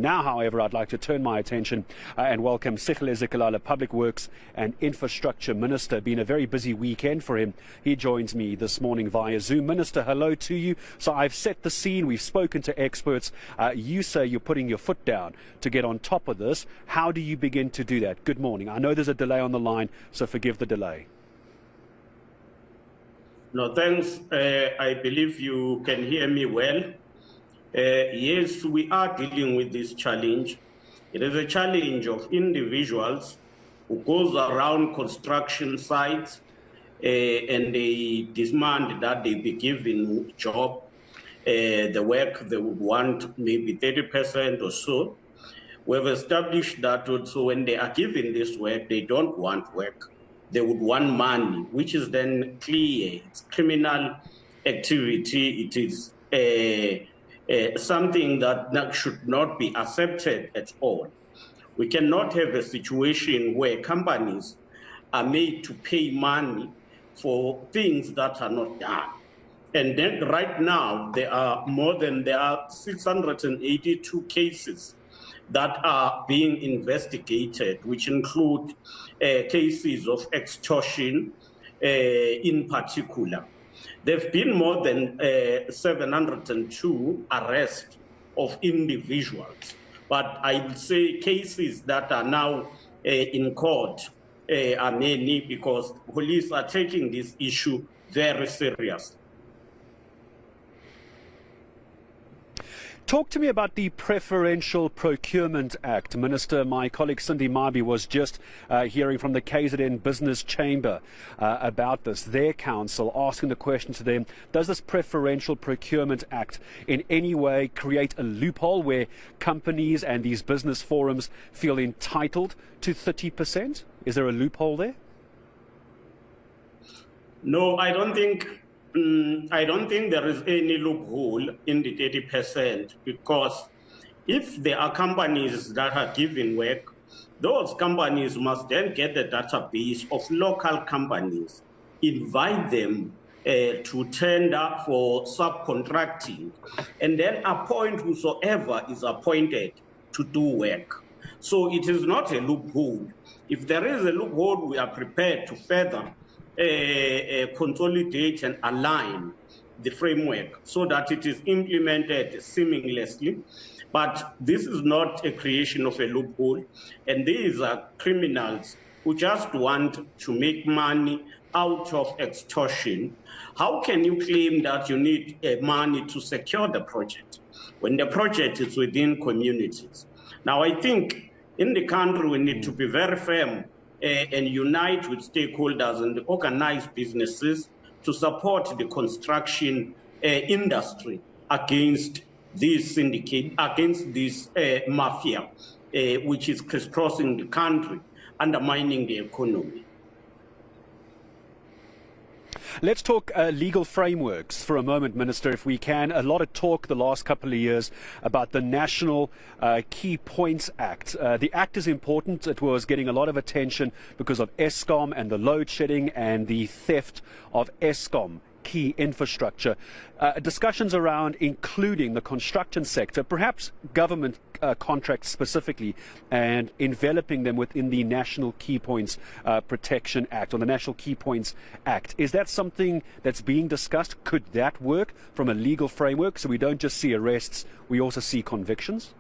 Now, however, I'd like to turn my attention and welcome Sihle Zikalala, Public Works and Infrastructure Minister. Been a very busy weekend for him. He joins me this morning via Zoom. Minister, hello to you. So I've set the scene. We've spoken to experts. You say you're putting your foot down to get on top of this. How do you begin to do that? Good morning. I know there's a delay on the line, so forgive the delay. No, thanks. I believe you can hear me well. Yes, we are dealing with this challenge. It is a challenge of individuals who goes around construction sites and they demand that they be given job, the work they would want maybe 30% or so. We've established that also when they are given this work, they don't want work. They would want money, which is then clear. It's criminal activity. It is something that should not be accepted at all. We cannot have a situation where companies are made to pay money for things that are not done. And then right now, there are 682 cases that are being investigated, which include cases of extortion in particular. There have been more than 702 arrests of individuals. But I would say cases that are now in court are many because police are taking this issue very seriously. Talk to me about the Preferential Procurement Act. Minister, my colleague Cindy Mabi was just hearing from the KZN Business Chamber about this. Their council asking the question to them, does this Preferential Procurement Act in any way create a loophole where companies and these business forums feel entitled to 30%? Is there a loophole there? No, I don't think there is any loophole in the 30% because if there are companies that are giving work, those companies must then get the database of local companies, invite them to tender for subcontracting, and then appoint whosoever is appointed to do work. So it is not a loophole. If there is a loophole, we are prepared to further consolidate and align the framework so that it is implemented seamlessly. But this is not a creation of a loophole, and these are criminals who just want to make money out of extortion. How can you claim that you need money to secure the project when the project is within communities? Now, I think in the country we need to be very firm and unite with stakeholders and organized businesses to support the construction industry against this syndicate, against this mafia, which is crisscrossing the country, undermining the economy. Let's talk legal frameworks for a moment, Minister, if we can. A lot of talk the last couple of years about the National Key Points Act. The act is important. It was getting a lot of attention because of Eskom and the load shedding and the theft of Eskom key infrastructure. Discussions around including the construction sector, perhaps government contracts specifically, and enveloping them within the National Key Points Protection Act or the National Key Points Act. Is that something that's being discussed? Could that work from a legal framework so we don't just see arrests, we also see convictions?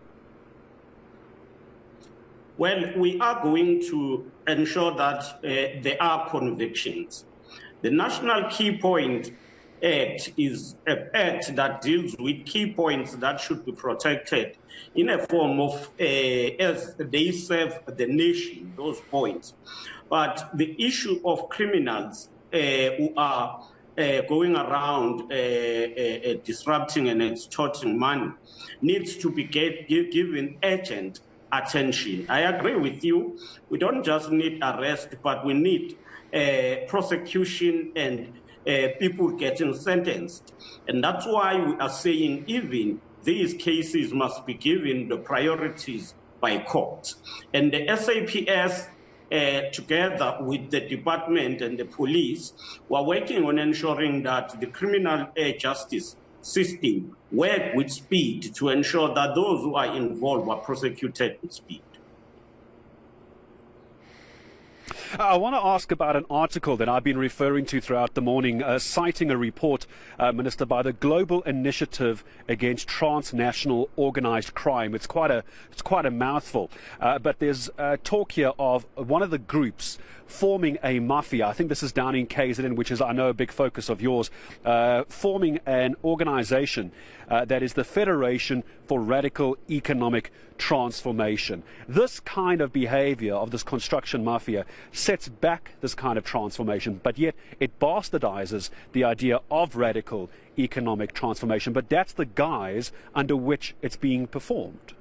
Well, we are going to ensure that there are convictions. The National Key Point Act is an act that deals with key points that should be protected in a form of, as they serve the nation, those points. But the issue of criminals who are going around disrupting and extorting money needs to be given urgent attention. I agree with you. We don't just need arrest, but we need prosecution and people getting sentenced. And that's why we are saying even these cases must be given the priorities by courts. And the SAPS, together with the department and the police, were working on ensuring that the criminal justice system work with speed to ensure that those who are involved are prosecuted with speed. I want to ask about an article that I've been referring to throughout the morning, citing a report, Minister, by the Global Initiative Against Transnational Organized Crime. It's quite a mouthful, but there's talk here of one of the groups forming a mafia. I think this is down in KZN, which is, I know, a big focus of yours, forming an organization that is the Federation for Radical Economic Transformation. This kind of behavior of this construction mafia sets back this kind of transformation, but yet it bastardizes the idea of radical economic transformation. But that's the guise under which it's being performed.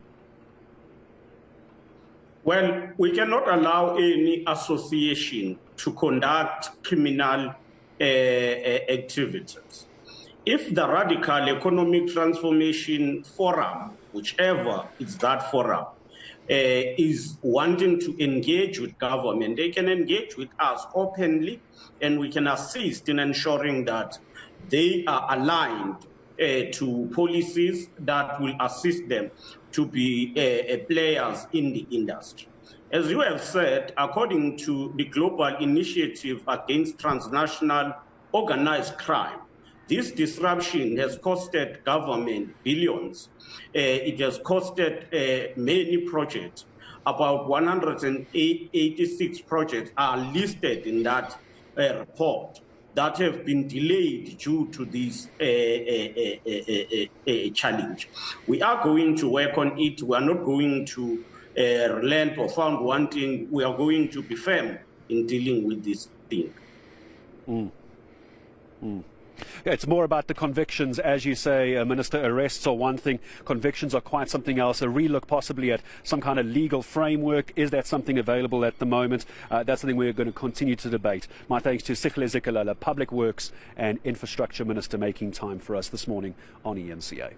Well, we cannot allow any association to conduct criminal activities. If the Radical Economic Transformation Forum, whichever is that forum, is wanting to engage with government, they can engage with us openly, and we can assist in ensuring that they are aligned to policies that will assist them to be players in the industry. As you have said, according to the Global Initiative Against Transnational Organized Crime, this disruption has costed government billions. It has costed many projects. About 186 projects are listed in that report that have been delayed due to this challenge. We are going to work on it. We are not going to relent or found wanting. We are going to be firm in dealing with this thing. Yeah, it's more about the convictions, as you say, Minister. Arrests are one thing, convictions are quite something else. A relook possibly at some kind of legal framework. Is that something available at the moment? That's something we're going to continue to debate. My thanks to Sihle Zikalala, Public Works and Infrastructure Minister, making time for us this morning on eNCA.